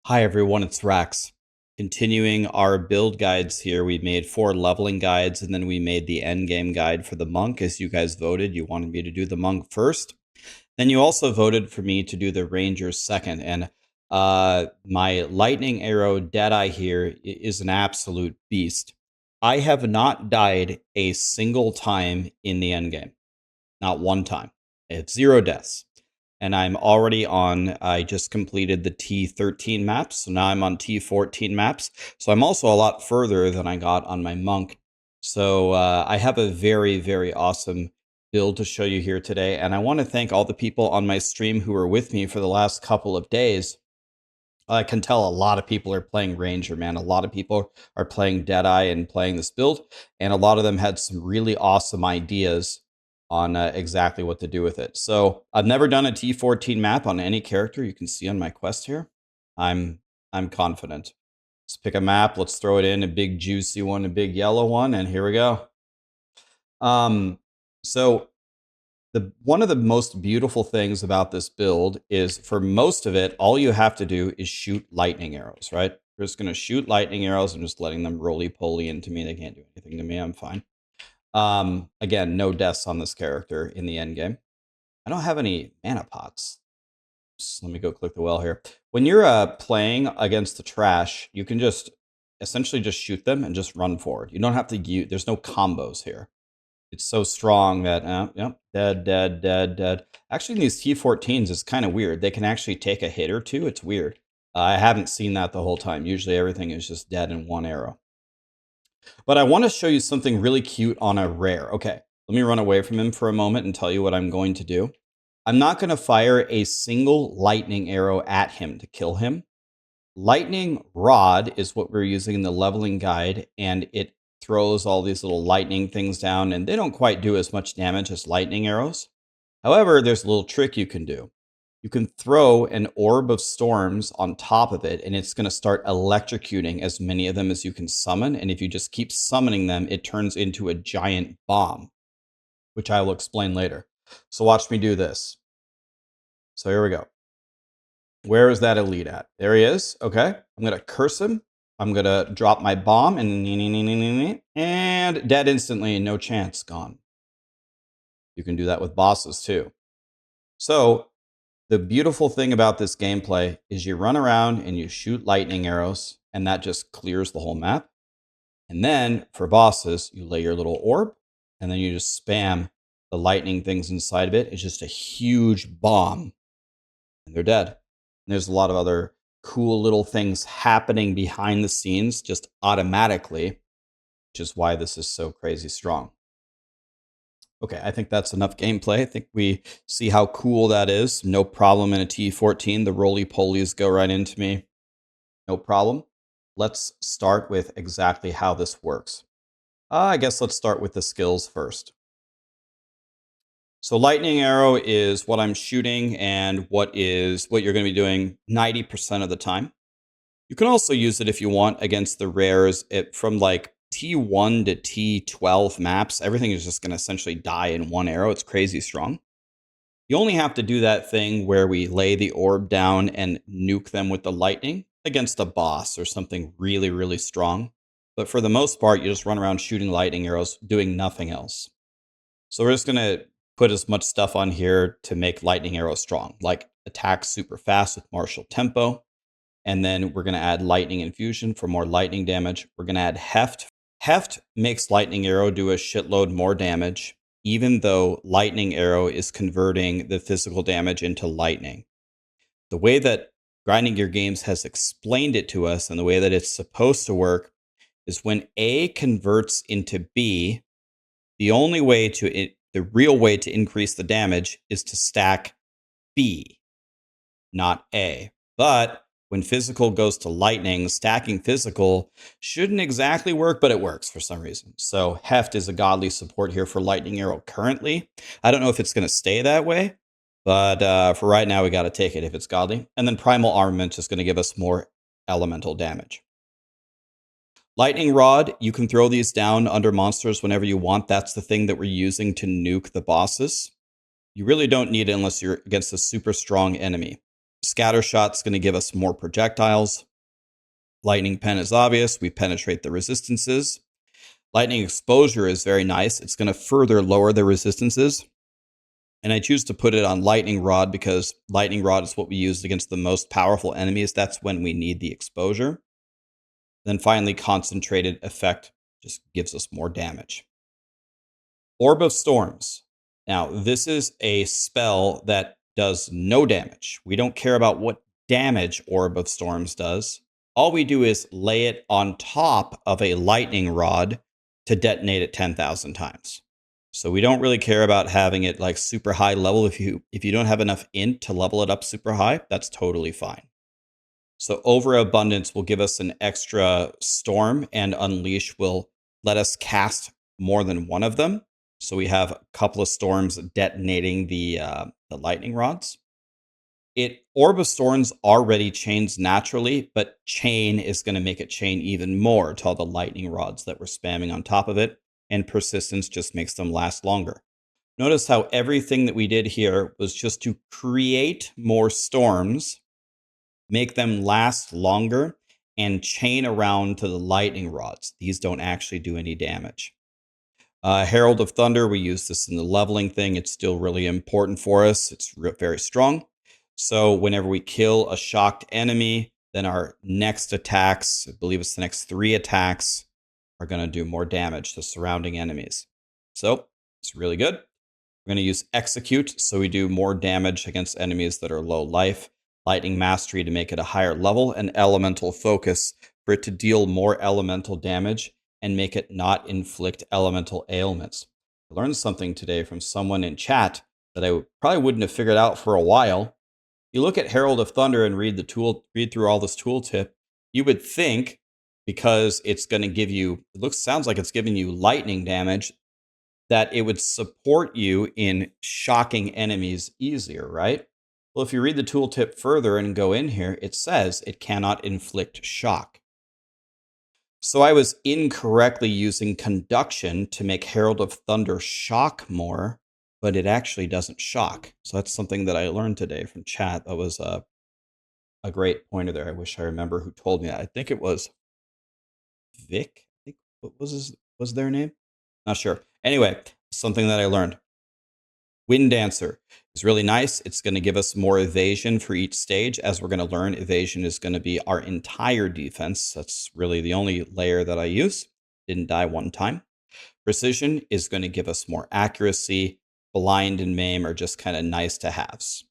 Hi everyone, it's Rax. Continuing our build guides here, we made 4 leveling guides and then we made the endgame guide for the monk. As you guys voted, you wanted me to do the monk first. Then you also voted for me to do the ranger second. And my lightning arrow Deadeye here is an absolute beast. I have not died a single time in the endgame. Not one time. It's 0 deaths. And I'm already on, I just completed the T13 maps, so now I'm on T14 maps. So I'm also a lot further than I got on my monk. So I have a very, very awesome build to show you here today. And I want to thank all the people on my stream who were with me for the last couple of days. I can tell a lot of people are playing Ranger, man. A lot of people are playing Deadeye and playing this build. And a lot of them had some really awesome ideas on exactly what to do with it. So I've never done a T14 map on any character. You can see on my quest here. I'm confident. Let's pick a map. Let's throw it in, a big juicy one, a big yellow one, and here we go. So one of the most beautiful things about this build is for most of it, all you have to do is shoot lightning arrows, right? We're just going to shoot lightning arrows and just letting them roly-poly into me. They can't do anything to me. I'm fine. Again, no deaths on this character in the end game. I don't have any mana pots. So let me go click the well here. When you're playing against the trash, you can just essentially just shoot them and just run forward. You don't have to use, there's no combos here. It's so strong that, yep, dead, dead, dead, dead. Actually, in these T14s, it's kind of weird. They can actually take a hit or two. It's weird. I haven't seen that the whole time. Usually everything is just dead in one arrow. But I want to show you something really cute on a rare. Okay, let me run away from him for a moment and tell you what I'm going to do. I'm not going to fire a single lightning arrow at him to kill him. Lightning rod is what we're using in the leveling guide, and it throws all these little lightning things down, and they don't quite do as much damage as lightning arrows. However, there's a little trick you can do. You can throw an Orb of Storms on top of it, and it's going to start electrocuting as many of them as you can summon. And if you just keep summoning them, it turns into a giant bomb, which I will explain later. So watch me do this. So here we go. Where is that elite at? There he is. Okay. I'm going to curse him. I'm going to drop my bomb and dead instantly. No chance. Gone. You can do that with bosses too. So the beautiful thing about this gameplay is you run around and you shoot lightning arrows, and that just clears the whole map. And then for bosses, you lay your little orb, and then you just spam the lightning things inside of it. It's just a huge bomb, and they're dead. And there's a lot of other cool little things happening behind the scenes just automatically, which is why this is so crazy strong. Okay, I think that's enough gameplay. I think we see how cool that is. No problem in a T14. The roly-polies go right into me. No problem. Let's start with exactly how this works. I guess let's start with the skills first. So lightning arrow is what I'm shooting and what you're going to be doing 90% of the time. You can also use it if you want against the rares from like T1 to T12 maps. Everything is just going to essentially die in one arrow. It's crazy strong. You only have to do that thing where we lay the orb down and nuke them with the lightning against a boss or something really, really strong. But for the most part, you just run around shooting lightning arrows, doing nothing else. So we're just going to put as much stuff on here to make lightning arrows strong, like attack super fast with martial tempo. And then we're going to add lightning infusion for more lightning damage. We're going to add heft. Heft makes lightning arrow do a shitload more damage, even though lightning arrow is converting the physical damage into lightning. The way that Grinding Gear Games has explained it to us and the way that it's supposed to work is when A converts into B, the real way to increase the damage is to stack B, not A. But when physical goes to lightning, stacking physical shouldn't exactly work, but it works for some reason. So heft is a godly support here for lightning arrow currently. I don't know if it's going to stay that way, but for right now, we got to take it if it's godly. And then primal armament is going to give us more elemental damage. Lightning rod, you can throw these down under monsters whenever you want. That's the thing that we're using to nuke the bosses. You really don't need it unless you're against a super strong enemy. Scattershot's going to give us more projectiles. Lightning Pen is obvious. We penetrate the resistances. Lightning Exposure is very nice. It's going to further lower the resistances. And I choose to put it on Lightning Rod because Lightning Rod is what we use against the most powerful enemies. That's when we need the exposure. Then finally, Concentrated Effect just gives us more damage. Orb of Storms. Now, this is a spell that does no damage. We don't care about what damage Orb of Storms does. All we do is lay it on top of a lightning rod to detonate it 10,000 times. So we don't really care about having it like super high level. If you don't have enough int to level it up super high, that's totally fine. So Overabundance will give us an extra storm, and Unleash will let us cast more than one of them. So we have a couple of storms detonating the lightning rods. Orb of Storms already chains naturally, but Chain is going to make it chain even more to all the lightning rods that we're spamming on top of it, and Persistence just makes them last longer. Notice how everything that we did here was just to create more storms, make them last longer, and chain around to the lightning rods. These don't actually do any damage. Herald of Thunder, we use this in the leveling thing. It's still really important for us. It's very strong. So whenever we kill a shocked enemy, then our next attacks, I believe it's the next 3 attacks, are going to do more damage to surrounding enemies. So it's really good. We're going to use Execute, so we do more damage against enemies that are low life. Lightning Mastery to make it a higher level, and Elemental Focus for it to deal more elemental damage and make it not inflict elemental ailments. I learned something today from someone in chat that I probably wouldn't have figured out for a while. You look at Herald of Thunder and read through all this tooltip, you would think because it's going to give you, sounds like it's giving you lightning damage, that it would support you in shocking enemies easier, right? Well, if you read the tooltip further and go in here, it says it cannot inflict shock. So I was incorrectly using Conduction to make Herald of Thunder shock more, but it actually doesn't shock. So that's something that I learned today from chat. That was a great pointer there. I wish I remember who told me that. I think it was Vic. I think what was their name? Not sure. Anyway, something that I learned. Wind Dancer is really nice. It's going to give us more evasion for each stage. As we're going to learn, evasion is going to be our entire defense. That's really the only layer that I use. Didn't die one time. Precision is going to give us more accuracy. Blind and Maim are just kind of nice to haves.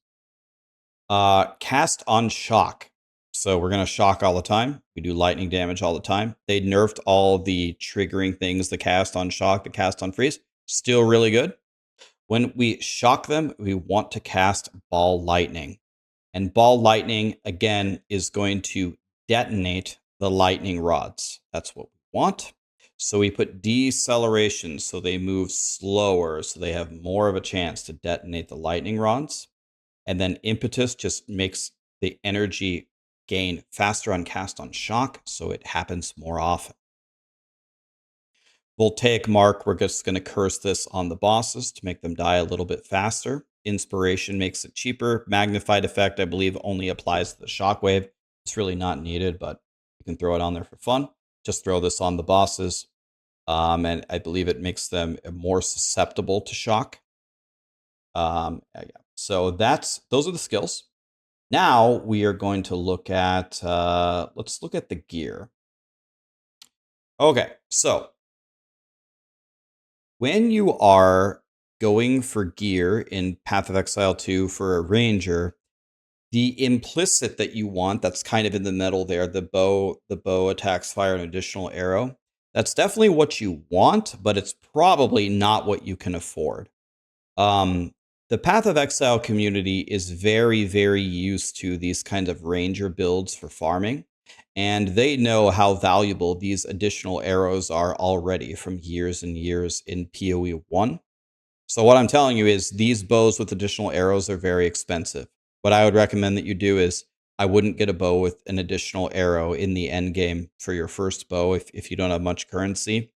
Cast on Shock. So we're going to shock all the time. We do lightning damage all the time. They nerfed all the triggering things, the cast on shock, the cast on freeze. Still really good. When we shock them, we want to cast Ball Lightning. And Ball Lightning, again, is going to detonate the lightning rods. That's what we want. So we put deceleration so they move slower, so they have more of a chance to detonate the lightning rods. And then Impetus just makes the energy gain faster on cast on shock, so it happens more often. Voltaic Mark, we're just going to curse this on the bosses to make them die a little bit faster. Inspiration makes it cheaper. Magnified Effect, I believe, only applies to the shockwave. It's really not needed, but you can throw it on there for fun. Just throw this on the bosses. And I believe it makes them more susceptible to shock. Yeah. So those are the skills. Now we are going to look at, let's look at the gear. Okay, so when you are going for gear in Path of Exile 2 for a ranger, the implicit that you want, that's kind of in the middle there, the bow attacks, fire an additional arrow. That's definitely what you want, but it's probably not what you can afford. The Path of Exile community is very, very used to these kinds of ranger builds for farming, and they know how valuable these additional arrows are already from years and years in PoE 1. So what I'm telling you is these bows with additional arrows are very expensive. What I would recommend that you do is I wouldn't get a bow with an additional arrow in the end game for your first bow if you don't have much currency,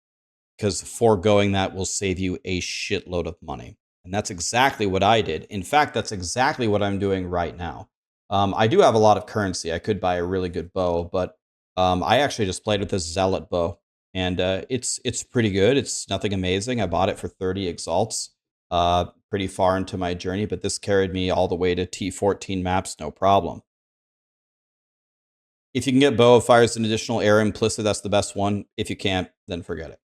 because foregoing that will save you a shitload of money. And that's exactly what I did. In fact, that's exactly what I'm doing right now. I do have a lot of currency. I could buy a really good bow, but I actually just played with this Zealot bow, and it's pretty good. It's nothing amazing. I bought it for 30 exalts, pretty far into my journey, but this carried me all the way to T14 maps, no problem. If you can get bow, fires an additional arrow implicit, that's the best one. If you can't, then forget it.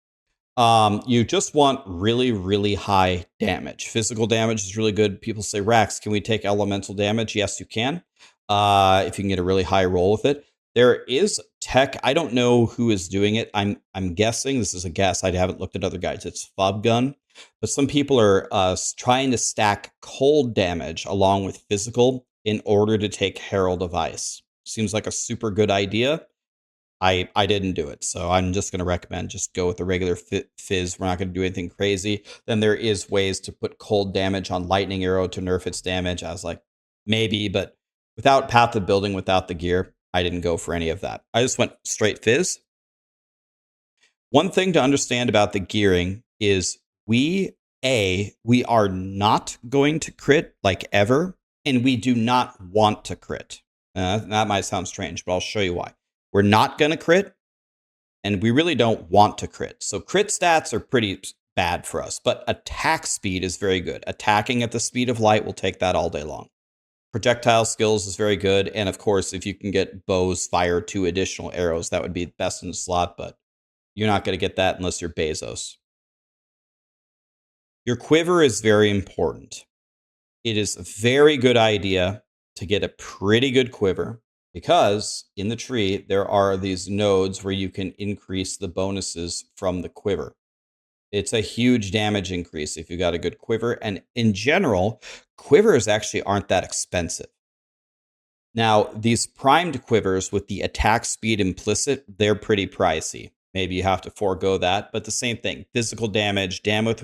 You just want really, really high damage. Physical damage is really good. People say, Rax, can we take elemental damage? Yes, you can. If you can get a really high roll with it. There is tech. I don't know who is doing it. I'm guessing, this is a guess. I haven't looked at other guides. It's Fob Gun. But some people are trying to stack cold damage along with physical in order to take Herald of Ice. Seems like a super good idea. I didn't do it, so I'm just going to recommend just go with the regular fizz. We're not going to do anything crazy. Then there is ways to put cold damage on lightning arrow to nerf its damage. I was like, maybe, but without path of building, without the gear, I didn't go for any of that. I just went straight fizz. One thing to understand about the gearing is we are not going to crit like ever, and we do not want to crit. That might sound strange, but I'll show you why. We're not going to crit, and we really don't want to crit. So crit stats are pretty bad for us, but attack speed is very good. Attacking at the speed of light will take that all day long. Projectile skills is very good, and of course, if you can get bows fire 2 additional arrows, that would be best in the slot, but you're not going to get that unless you're Bezos. Your quiver is very important. It is a very good idea to get a pretty good quiver, because in the tree, there are these nodes where you can increase the bonuses from the quiver. It's a huge damage increase if you got a good quiver. And in general, quivers actually aren't that expensive. Now, these primed quivers with the attack speed implicit, they're pretty pricey. Maybe you have to forego that, but the same thing. Physical damage, damage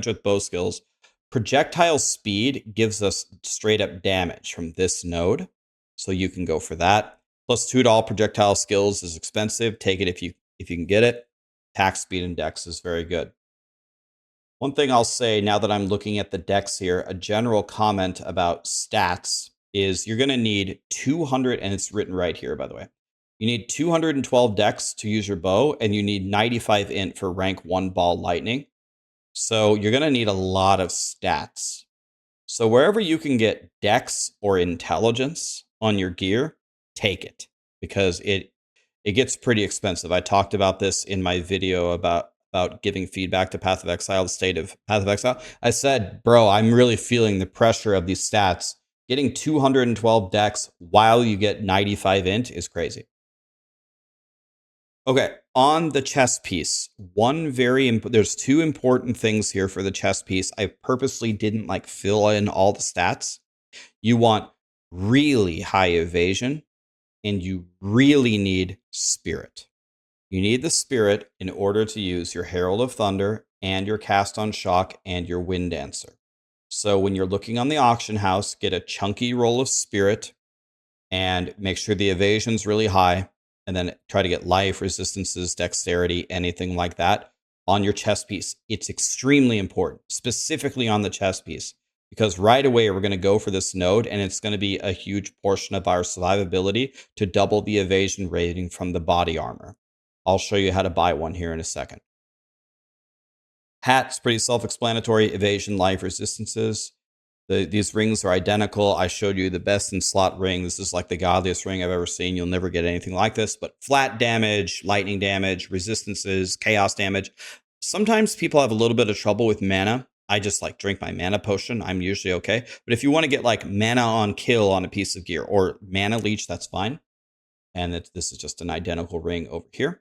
with bow skills. Projectile speed gives us straight up damage from this node. So you can go for that. Plus $2 projectile skills is expensive. Take it if you can get it. Attack speed and dex is very good. One thing I'll say now that I'm looking at the dex here, a general comment about stats is you're going to need 200, and it's written right here, by the way. You need 212 dex to use your bow, and you need 95 int for rank 1 ball lightning. So you're going to need a lot of stats. So wherever you can get dex or intelligence on your gear, take it, because it gets pretty expensive. I talked about this in my video about giving feedback to Path of Exile, the state of Path of Exile. I said, bro, I'm really feeling the pressure of these stats. Getting 212 dex while you get 95 int is crazy. Okay, on the chest piece, there's 2 important things here for the chest piece. I purposely didn't fill in all the stats. You want really high evasion, and you really need spirit. You need the spirit in order to use your Herald of Thunder and your Cast on Shock and your Wind Dancer. So when you're looking on the auction house, get a chunky roll of spirit and make sure the evasion's really high, and then try to get life, resistances, dexterity, anything like that on your chest piece. It's extremely important, specifically on the chest piece, because right away we're going to go for this node, and it's going to be a huge portion of our survivability to double the evasion rating from the body armor. I'll show you how to buy one here in a second. Hat's pretty self-explanatory. Evasion, life, resistances. These rings are identical. I showed you the best in slot ring. This is like the godliest ring I've ever seen. You'll never get anything like this, but flat damage, lightning damage, resistances, chaos damage. Sometimes people have a little bit of trouble with mana. I just drink my mana potion. I'm usually okay. But if you want to get mana on kill on a piece of gear or mana leech, that's fine. And this is just an identical ring over here.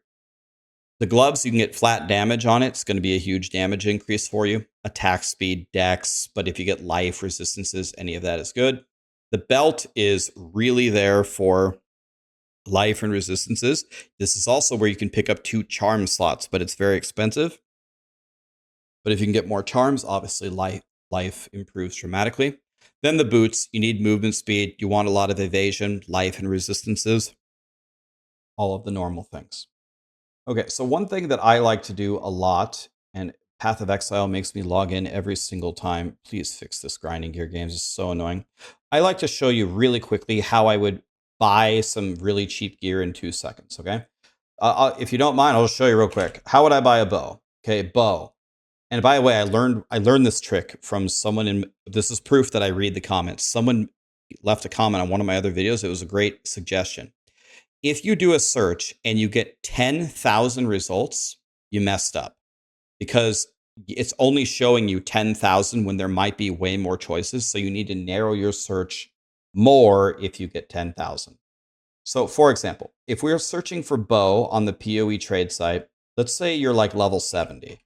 The gloves, you can get flat damage on it. It's going to be a huge damage increase for you. Attack speed, dex, but if you get life, resistances, any of that is good. The belt is really there for life and resistances. This is also where you can pick up 2 charm slots, but it's very expensive. But if you can get more charms, obviously life improves dramatically. Then the boots, you need movement speed. You want a lot of evasion, life, and resistances. All of the normal things. Okay, so one thing that I like to do a lot, and Path of Exile makes me log in every single time. Please fix this grinding gear games. It's so annoying. I like to show you really quickly how I would buy some really cheap gear in 2 seconds, okay? If you don't mind, I'll just show you real quick. How would I buy a bow? Okay, bow. And by the way, I learned this trick from someone in, this is proof that I read the comments. Someone left a comment on one of my other videos. It was a great suggestion. If you do a search and you get 10,000 results, you messed up, because it's only showing you 10,000 when there might be way more choices. So you need to narrow your search more if you get 10,000. So for example, if we're searching for bow on the PoE trade site, let's say you're like level 70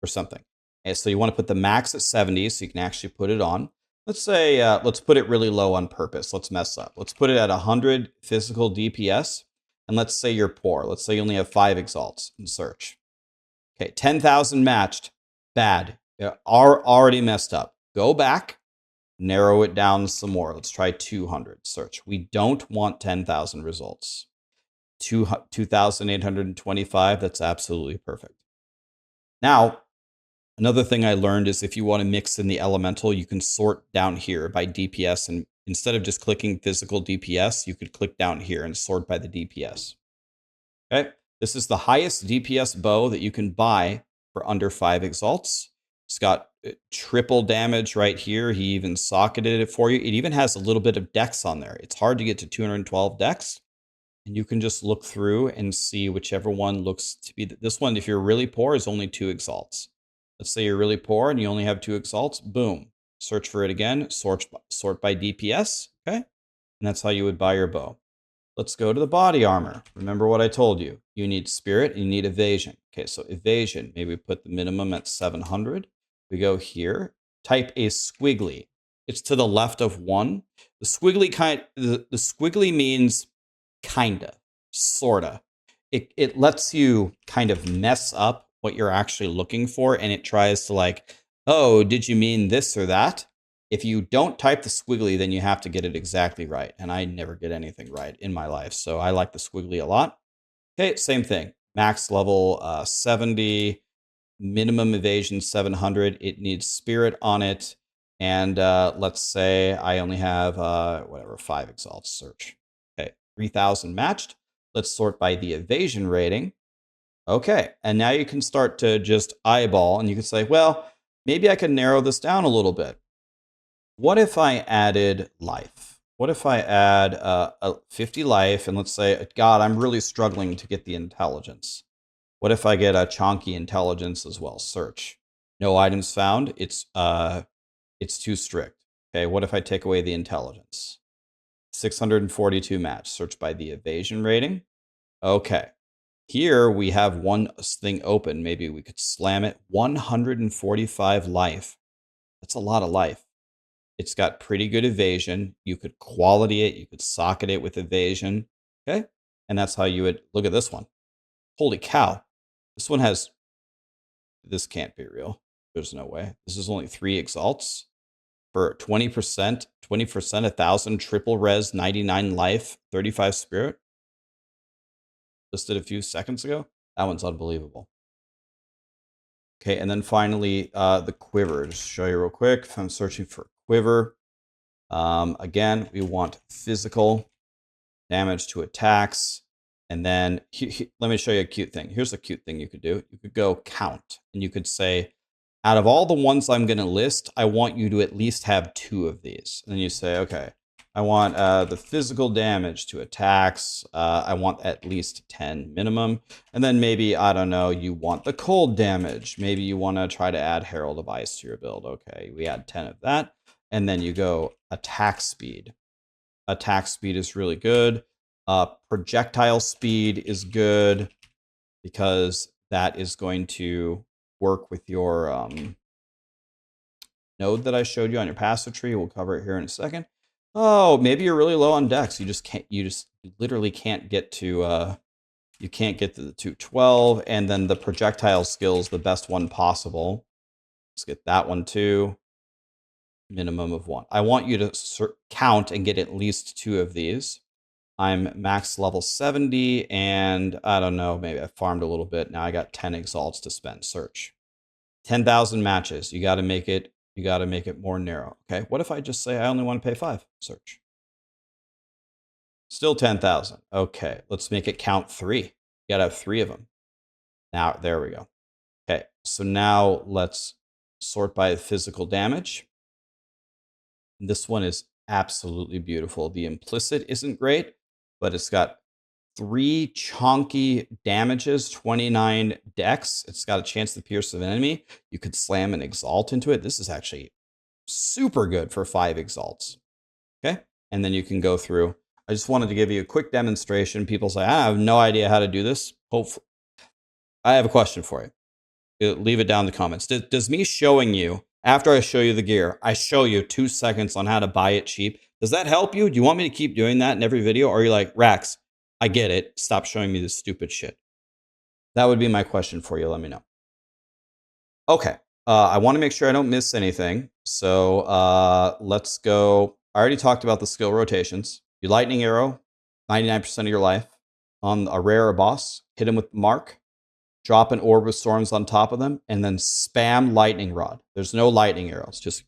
or something. And so you want to put the max at 70 so you can actually put it on. Let's say, let's put it really low on purpose. Let's mess up. Let's put it at 100 physical DPS. And let's say you're poor. Let's say you only have 5 exalts in search. Okay, 10,000 matched. Bad. Are already messed up. Go back, narrow it down some more. Let's try 200 search. We don't want 10,000 results. 2,825, that's absolutely perfect. Now, another thing I learned is if you want to mix in the elemental, you can sort down here by DPS. And instead of just clicking physical DPS, you could click down here and sort by the DPS. Okay, this is the highest DPS bow that you can buy for under 5 exalts. It's got triple damage right here. He even socketed it for you. It even has a little bit of dex on there. It's hard to get to 212 dex. And you can just look through and see whichever one looks to be. This one, if you're really poor, is only 2 exalts. Let's say you're really poor and you only have 2 exalts. Boom. Search for it again. Sort by DPS. Okay. And that's how you would buy your bow. Let's go to the body armor. Remember what I told you. You need spirit and you need evasion. Okay, so evasion. Maybe we put the minimum at 700. We go here. Type a squiggly. It's to the left of 1. The squiggly the squiggly means kinda, sorta. It lets you kind of mess up what you're actually looking for, and it tries to like, oh, did you mean this or that? If you don't type the squiggly, then you have to get it exactly right. And I never get anything right in my life. So I like the squiggly a lot. Okay, same thing. Max level 70, minimum evasion 700. It needs spirit on it. And let's say I only have, 5 exalts search. 3,000 matched. Let's sort by the evasion rating. Okay, and now you can start to just eyeball, and you can say, well, maybe I can narrow this down a little bit. What if I added life? What if I add 50 life, and let's say, God, I'm really struggling to get the intelligence. What if I get a chonky intelligence as well? Search. No items found. It's too strict. Okay, what if I take away the intelligence? 642 match. Search by the evasion rating. Okay. Here we have one thing open. Maybe we could slam it. 145 life. That's a lot of life. It's got pretty good evasion. You could quality it. You could socket it with evasion. Okay. And that's how you would look at this one. Holy cow. This one has, this can't be real. There's no way. This is only 3 exalts. For 20%, 1,000, triple res, 99 life, 35 spirit. Listed a few seconds ago. That one's unbelievable. Okay, and then finally, the quiver. Just show you real quick. If I'm searching for quiver, again, we want physical damage to attacks. And then let me show you a cute thing. Here's a cute thing you could do. You could go count, and you could say, out of all the ones I'm going to list, I want you to at least have 2 of these. And then you say, okay, I want the physical damage to attacks. I want at least 10 minimum. And then maybe, I don't know, you want the cold damage. Maybe you want to try to add Herald of Ice to your build. Okay, we add 10 of that. And then you go attack speed. Attack speed is really good. Projectile speed is good because that is going to work with your node that I showed you on your passive tree. We'll cover it here in a second. Oh, maybe you're really low on dex. You literally can't get to you can't get to the 212, and then the projectile skill is the best one possible. Let's get that one too. Minimum of 1. I want you to count and get at least 2 of these. I'm max level 70, and I don't know, maybe I farmed a little bit. Now I got 10 exalts to spend. Search. 10,000 matches. You got to make it. You got to make it more narrow. Okay. What if I just say I only want to pay 5? Search. Still 10,000. Okay. Let's make it count 3. You got to have 3 of them. Now, there we go. Okay. So now let's sort by physical damage. This one is absolutely beautiful. The implicit isn't great, but it's got 3 chunky damages, 29 dex. It's got a chance to pierce an enemy. You could slam an exalt into it. This is actually super good for 5 exalts. Okay. And then you can go through. I just wanted to give you a quick demonstration. People say, I have no idea how to do this. Hopefully, I have a question for you. Leave it down in the comments. Does me showing you, after I show you the gear, I show you 2 seconds on how to buy it cheap? Does that help you? Do you want me to keep doing that in every video? Or are you like, Rax, I get it. Stop showing me this stupid shit. That would be my question for you. Let me know. Okay. I want to make sure I don't miss anything. So let's go. I already talked about the skill rotations. You lightning arrow, 99% of your life. On a rare or boss, hit him with Mark. Drop an Orb of Storms on top of them, and then spam lightning rod. There's no lightning arrows. Just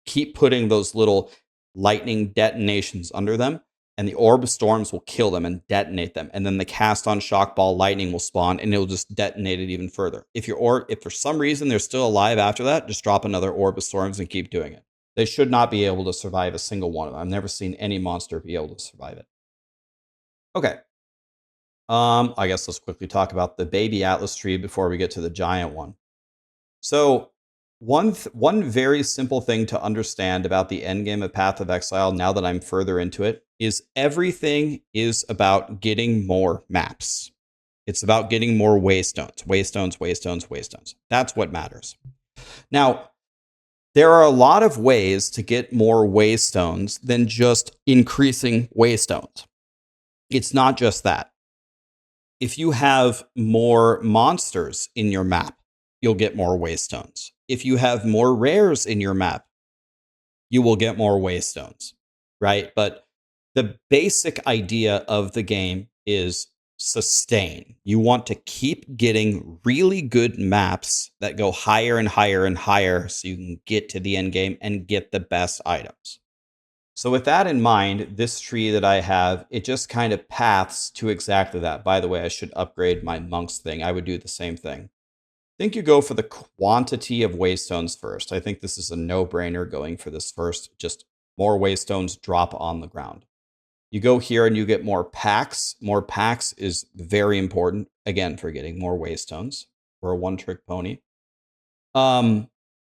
keep putting those little lightning detonations under them, and the Orb of Storms will kill them and detonate them. And then the cast on shock ball lightning will spawn, and it'll just detonate it even further. If for some reason they're still alive after that, just drop another Orb of Storms and keep doing it. They should not be able to survive a single one of them. I've never seen any monster be able to survive it. Okay. I guess let's quickly talk about the baby Atlas tree before we get to the giant one. So one very simple thing to understand about the endgame of Path of Exile, now that I'm further into it, is everything is about getting more maps. It's about getting more waystones, waystones, waystones, waystones. That's what matters. Now, there are a lot of ways to get more waystones than just increasing waystones. It's not just that. If you have more monsters in your map, you'll get more waystones. If you have more rares in your map, you will get more waystones, right? But the basic idea of the game is sustain. You want to keep getting really good maps that go higher and higher and higher so you can get to the end game and get the best items. So with that in mind, this tree that I have, it just kind of paths to exactly that. By the way, I should upgrade my monks thing. I would do the same thing. I think you go for the quantity of waystones first. I think this is a no-brainer going for this first. Just more waystones drop on the ground. You go here and you get more packs. More packs is very important, again, for getting more waystones. We're a one-trick pony.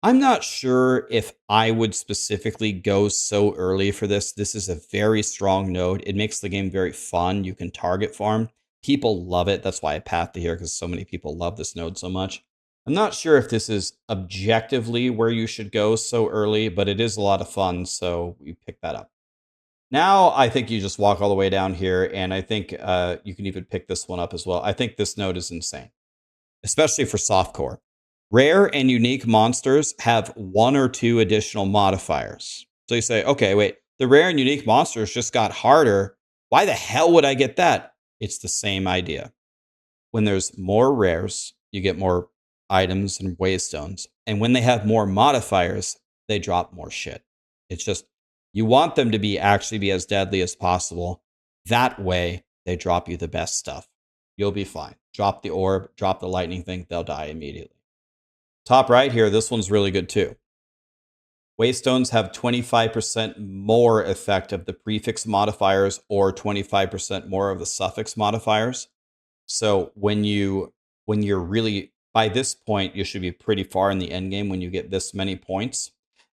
I'm not sure if I would specifically go so early for this. This is a very strong node. It makes the game very fun. You can target farm. People love it. That's why I pathed here, because so many people love this node so much. I'm not sure if this is objectively where you should go so early, but it is a lot of fun, so we pick that up. Now, I think you just walk all the way down here, and I think you can even pick this one up as well. I think this node is insane, especially for softcore. Rare and unique monsters have 1 or 2 additional modifiers. So you say, okay, wait, the rare and unique monsters just got harder. Why the hell would I get that? It's the same idea. When there's more rares, you get more items and waystones. And when they have more modifiers, they drop more shit. It's just, you want them to actually be as deadly as possible. That way, they drop you the best stuff. You'll be fine. Drop the orb, drop the lightning thing, they'll die immediately. Top right here, this one's really good too. Waystones have 25% more effect of the prefix modifiers or 25% more of the suffix modifiers. So when you're really, by this point, you should be pretty far in the end game when you get this many points.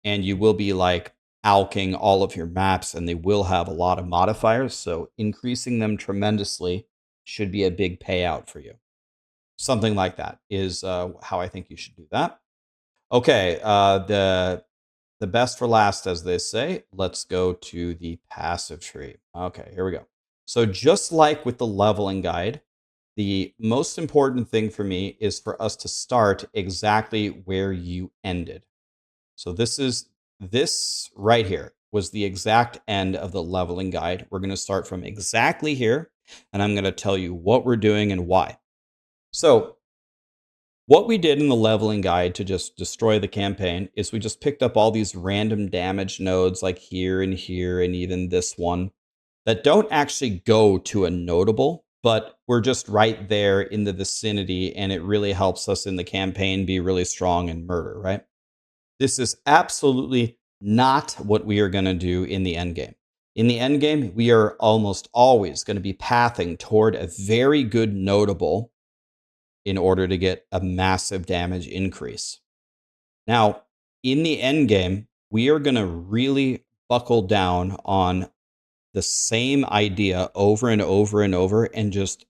And you will be like alking all of your maps, and they will have a lot of modifiers. So increasing them tremendously should be a big payout for you. Something like that is how I think you should do that. Okay, the best for last, as they say. Let's go to the passive tree. Okay, here we go. So just like with the leveling guide, the most important thing for me is for us to start exactly where you ended. So this right here was the exact end of the leveling guide. We're going to start from exactly here, and I'm going to tell you what we're doing and why. So What we did in the leveling guide to just destroy the campaign is we just picked up all these random damage nodes like here and even this one that don't actually go to a notable, but we're just right there in the vicinity, and it really helps us in the campaign be really strong and murder, right? This is absolutely not what we are going to do in the end game. In the end game, we are almost always going to be pathing toward a very good notable in order to get a massive damage increase. Now, in the end game, we are going to really buckle down on the same idea over and over and over and just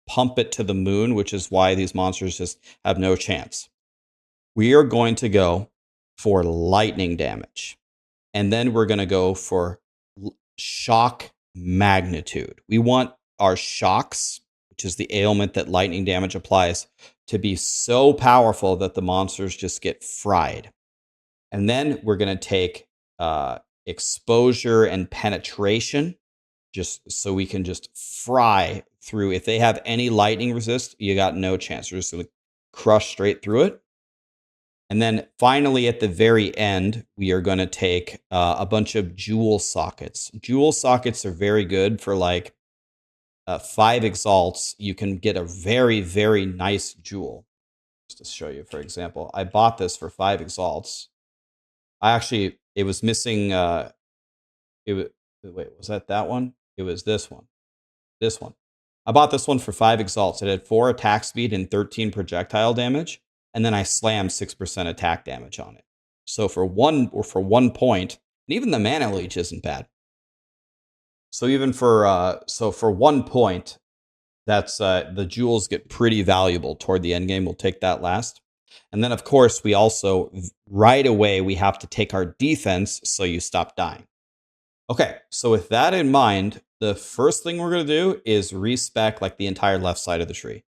pump it to the moon, which is why these monsters just have no chance. We are going to go for lightning damage, and then we're going to go for shock magnitude. We want our shocks, which is the ailment that lightning damage applies, to be so powerful that the monsters just get fried. And then we're going to take exposure and penetration, just so we can just fry through. If they have any lightning resist, you got no chance. We're just going to crush straight through it. And then finally, at the very end, we are going to take a bunch of jewel sockets. Jewel sockets are very good for like 5 exalts. You can get a very, very nice jewel. Just to show you, for example, I bought this for 5 exalts. It was missing. Wait, was that one? It was this one. This one. I bought this one for 5 exalts. It had 4 attack speed and 13 projectile damage. And then I slammed 6% attack damage on it. So for 1 point, and even the mana leech isn't bad. So even for 1 point, that's the jewels get pretty valuable toward the end game. We'll take that last. And then of course we also right away we have to take our defense so you stop dying. Okay, so with that in mind, the first thing we're going to do is respec like the entire left side of the tree.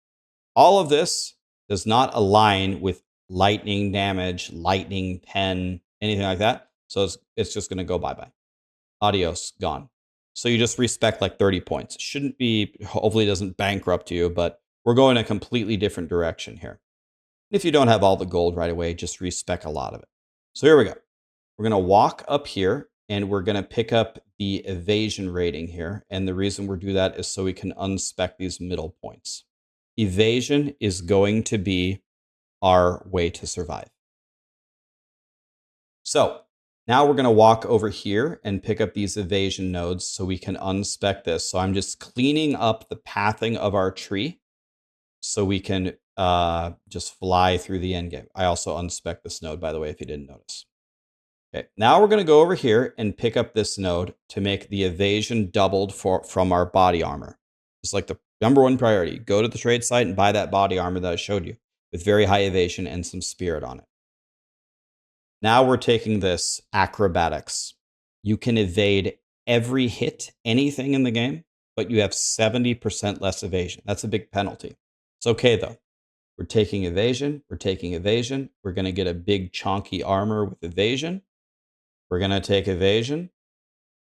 All of this does not align with lightning damage, lightning pen, anything like that. So it's just going to go bye-bye. Adios, gone. So you just respec like 30 points. Shouldn't be, hopefully it doesn't bankrupt you, but we're going a completely different direction here. If you don't have all the gold right away, just respec a lot of it. So here we go. We're going to walk up here and we're going to pick up the evasion rating here. And the reason we're do that is so we can unspec these middle points. Evasion is going to be our way to survive. So now we're going to walk over here and pick up these evasion nodes so we can unspec this. So I'm just cleaning up the pathing of our tree so we can just fly through the end game. I also unspec this node, by the way, if you didn't notice. Okay, now we're going to go over here and pick up this node to make the evasion doubled from our body armor. It's like the number 1 priority. Go to the trade site and buy that body armor that I showed you with very high evasion and some spirit on it. Now we're taking this acrobatics. You can evade every hit, anything in the game, but you have 70% less evasion. That's a big penalty. It's okay though. We're taking evasion. We're taking evasion. We're going to get a big chonky armor with evasion. We're going to take evasion.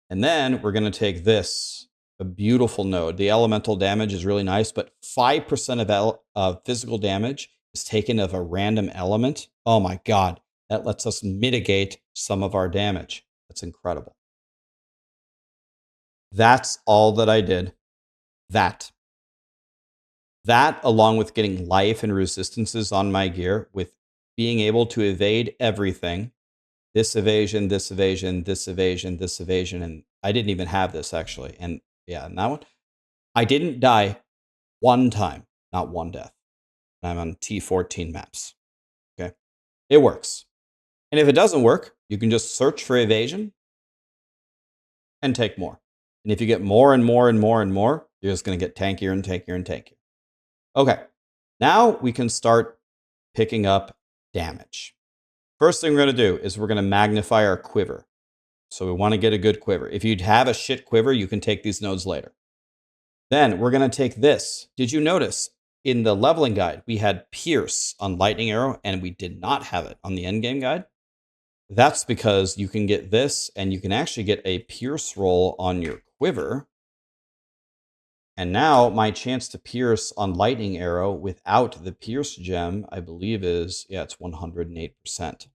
And then we're going to take this, a beautiful node. The elemental damage is really nice, but 5% of physical damage is taken of a random element. Oh my God. That lets us mitigate some of our damage. That's incredible. That's all that I did. That along with getting life and resistances on my gear, with being able to evade everything, this evasion, this evasion, this evasion, this evasion, and I didn't even have this actually. And yeah, and that one, I didn't die 1 time, not 1 death. I'm on T14 maps. Okay, it works. And if it doesn't work, you can just search for evasion and take more. And if you get more and more and more and more, you're just going to get tankier and tankier and tankier. Okay, now we can start picking up damage. First thing we're going to do is we're going to magnify our quiver. So we want to get a good quiver. If you'd have a shit quiver, you can take these nodes later. Then we're going to take this. Did you notice in the leveling guide, we had Pierce on Lightning Arrow, and we did not have it on the endgame guide? That's because you can get this, and you can actually get a Pierce roll on your quiver. And now my chance to pierce on Lightning Arrow without the Pierce gem, I believe is, yeah, it's 108%.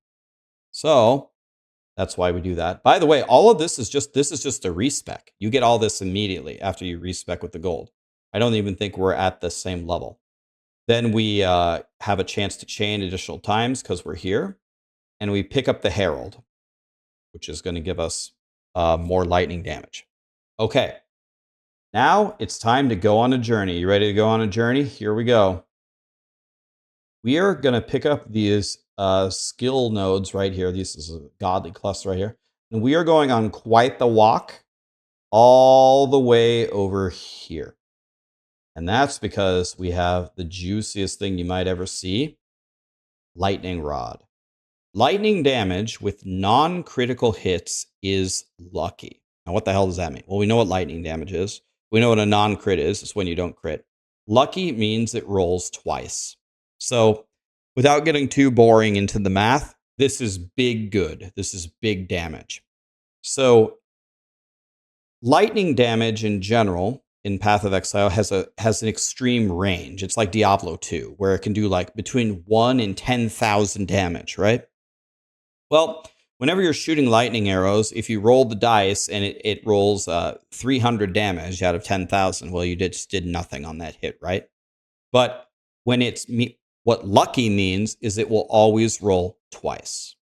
So that's why we do that. By the way, all of this is just a respec. You get all this immediately after you respec with the gold. I don't even think we're at the same level. Then we have a chance to chain additional times because we're here. And we pick up the Herald, which is going to give us more lightning damage. Okay. Now it's time to go on a journey. You ready to go on a journey? Here we go. We are going to pick up these skill nodes right here. This is a godly cluster right here. And we are going on quite the walk all the way over here. And that's because we have the juiciest thing you might ever see, Lightning Rod. Lightning damage with non-critical hits is lucky. Now, what the hell does that mean? Well, we know what lightning damage is. We know what a non-crit is. It's when you don't crit. Lucky means it rolls twice. So without getting too boring into the math, this is big good. This is big damage. So lightning damage in general in Path of Exile has an extreme range. It's like Diablo 2, where it can do like between 1 and 10,000 damage, right? Well, whenever you're shooting lightning arrows, if you roll the dice and it rolls 300 damage out of 10,000, well, you just did nothing on that hit, right? But when what lucky means is it will always roll twice.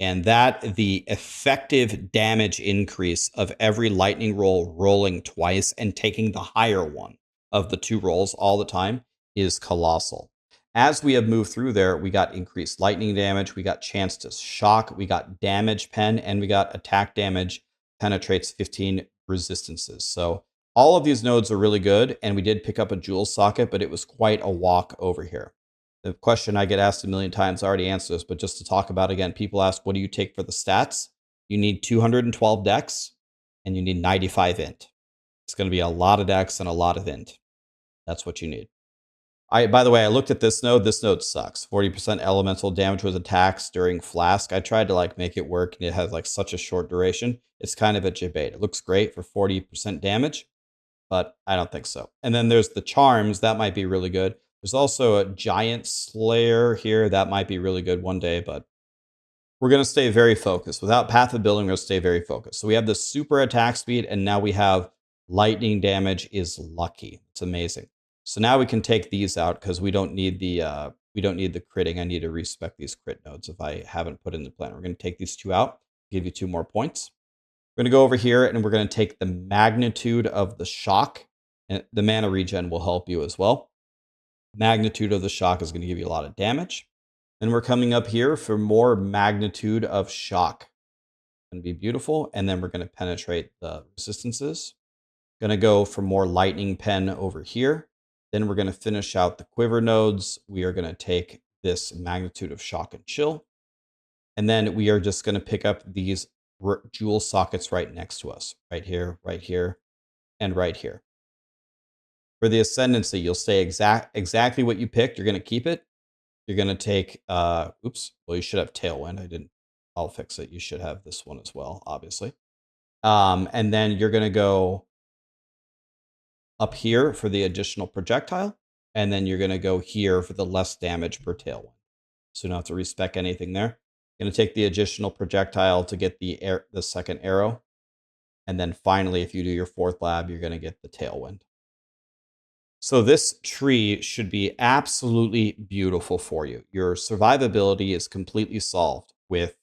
And that the effective damage increase of every lightning roll rolling twice and taking the higher one of the two rolls all the time is colossal. As we have moved through there, we got increased lightning damage, we got chance to shock, we got damage pen, and we got attack damage penetrates 15 resistances. So all of these nodes are really good, and we did pick up a jewel socket, but it was quite a walk over here. The question I get asked a million times, I already answered this, but just to talk about again, people ask, what do you take for the stats? You need 212 dex, and you need 95 int. It's going to be a lot of dex and a lot of int. That's what you need. By the way, I looked at this node. This node sucks. 40% elemental damage with attacks during Flask. I tried to make it work, and it has such a short duration. It's kind of a debate. It looks great for 40% damage, but I don't think so. And then there's the charms. That might be really good. There's also a giant slayer here. That might be really good one day, but we're going to stay very focused. Without Path of Building, we're going to stay very focused. So we have the super attack speed, and now we have lightning damage is lucky. It's amazing. So now we can take these out because we don't need the critting. I need to respec these crit nodes if I haven't put in the plan. We're going to take these two out, give you 2 more points. We're going to go over here and we're going to take the magnitude of the shock, and the mana regen will help you as well. Magnitude of the shock is going to give you a lot of damage. Then we're coming up here for more magnitude of shock. It's going to be beautiful. And then we're going to penetrate the resistances. Going to go for more lightning pen over here. Then we're going to finish out the quiver nodes. We are going to take this magnitude of shock and chill. And then we are just going to pick up these jewel sockets right next to us. Right here, and right here. For the Ascendancy, you'll stay exactly what you picked. You're going to keep it. You're going to take, oops, well, you should have Tailwind. I'll fix it. You should have this one as well, obviously. And then you're going to go up here for the additional projectile, and then you're going to go here for the less damage per Tailwind. So you don't have to respec anything there. You're going to take the additional projectile to get the second arrow. And then finally, if you do your 4th lab, you're going to get the Tailwind. So this tree should be absolutely beautiful for you. Your survivability is completely solved with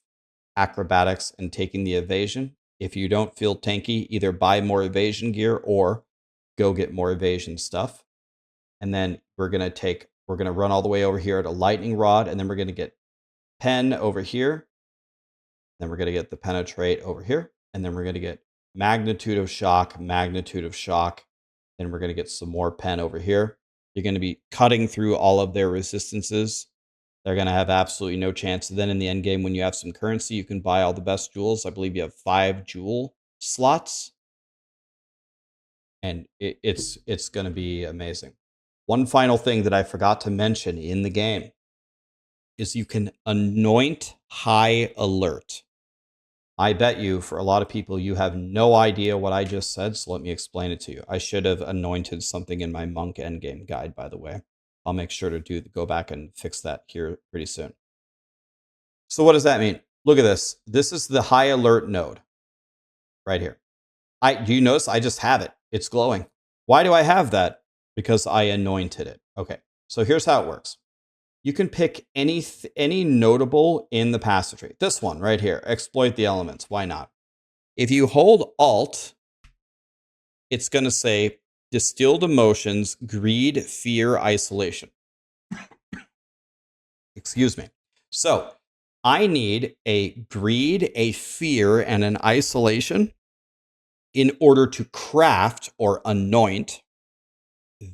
acrobatics and taking the evasion. If you don't feel tanky, either buy more evasion gear or go get more evasion stuff. And then we're going to run all the way over here to lightning rod, and then we're going to get pen over here. Then we're going to get the penetrate over here, and then we're going to get magnitude of shock. Then we're going to get some more pen over here. You're going to be cutting through all of their resistances. They're going to have absolutely no chance. Then in the end game, when you have some currency, you can buy all the best jewels. I believe you have 5 jewel slots. And it's going to be amazing. One final thing that I forgot to mention in the game is you can anoint high alert. I bet you, for a lot of people, you have no idea what I just said, so let me explain it to you. I should have anointed something in my Monk Endgame guide, by the way. I'll make sure to go back and fix that here pretty soon. So what does that mean? Look at this. This is the high alert node right here. Do you notice I just have it? It's glowing. Why do I have that? Because I anointed it. Okay, so here's how it works. You can pick any notable in the passage tree. This one right here, exploit the elements. Why not? If you hold Alt, it's going to say distilled emotions, greed, fear, isolation. Excuse me. So I need a greed, a fear, and an isolation in order to craft or anoint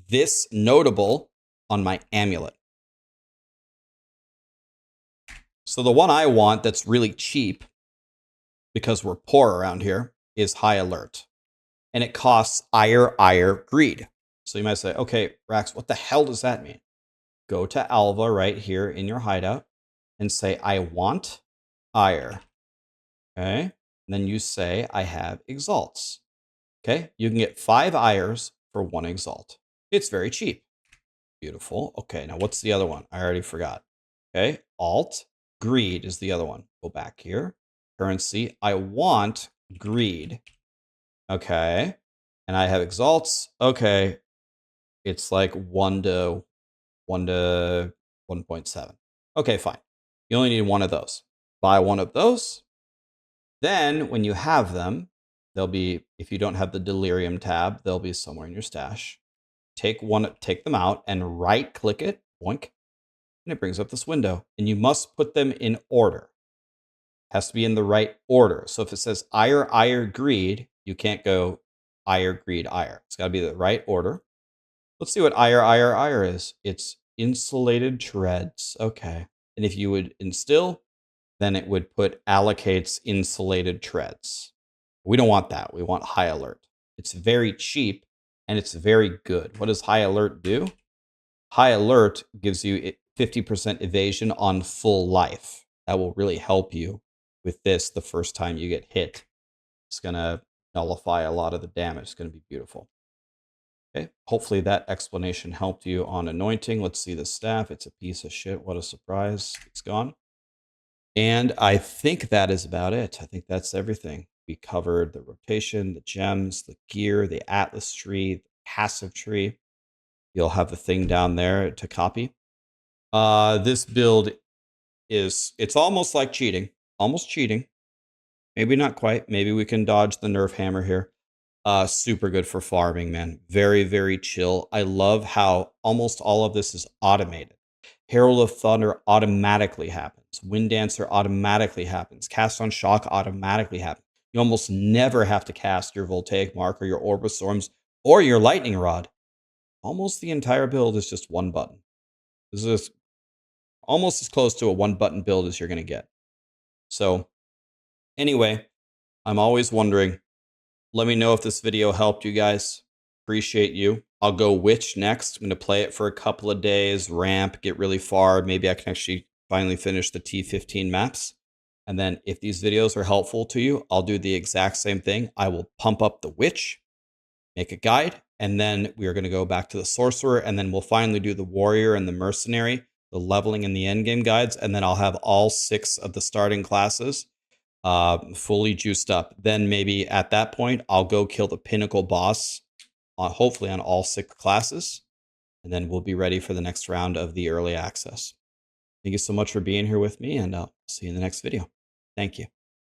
this notable on my amulet. So the one I want that's really cheap, because we're poor around here, is high alert. And it costs ire, greed. So you might say, okay, Rax, what the hell does that mean? Go to Alva right here in your hideout and say, I want ire. Okay. And then you say, I have exalts. Okay. You can get 5 ires for 1 exalt. It's very cheap. Beautiful. Okay. Now what's the other one? I already forgot. Okay. Alt. Greed is the other one. Go back here. Currency. I want greed. Okay. And I have exalts. Okay. It's like 1 to 1.7. Okay, fine. You only need 1 of those. Buy 1 of those. Then when you have them, they'll be, if you don't have the delirium tab, they'll be somewhere in your stash. Take them out and right click it, boink, and it brings up this window. And you must put them in order. It has to be in the right order. So if it says ire, greed, you can't go ire, greed, ire. It's got to be the right order. Let's see what ire is. It's insulated treads. Okay. And if you would instill, then it would put allocates insulated treads. We don't want that. We want high alert. It's very cheap and it's very good. What does high alert do? High alert gives you 50% evasion on full life. That will really help you with this the first time you get hit. It's going to nullify a lot of the damage. It's going to be beautiful. Okay, hopefully that explanation helped you on anointing. Let's see the staff. It's a piece of shit. What a surprise. It's gone. And I think that is about it. I think that's everything. We covered the rotation, the gems, the gear, the atlas tree, the passive tree. You'll have the thing down there to copy. This build it's almost like cheating. Almost cheating. Maybe not quite. Maybe we can dodge the nerf hammer here. Super good for farming, man. Very, very chill. I love how almost all of this is automated. Herald of Thunder automatically happens. Wind Dancer automatically happens. Cast on Shock automatically happens. You almost never have to cast your Voltaic Mark or your Orb of Storms or your Lightning Rod. Almost the entire build is just 1 button. This is almost as close to a 1-button build as you're going to get. So, anyway, I'm always wondering, let me know if this video helped you guys. Appreciate you. I'll go Witch next. I'm going to play it for a couple of days, ramp, get really far. Maybe I can actually finally finish the T15 maps. And then if these videos are helpful to you, I'll do the exact same thing. I will pump up the Witch, make a guide, and then we are going to go back to the Sorcerer, and then we'll finally do the Warrior and the Mercenary, the leveling and the endgame guides, and then I'll have all 6 of the starting classes fully juiced up. Then maybe at that point, I'll go kill the pinnacle boss, hopefully on all 6 classes, and then we'll be ready for the next round of the early access. Thank you so much for being here with me, and I'll see you in the next video. Thank you.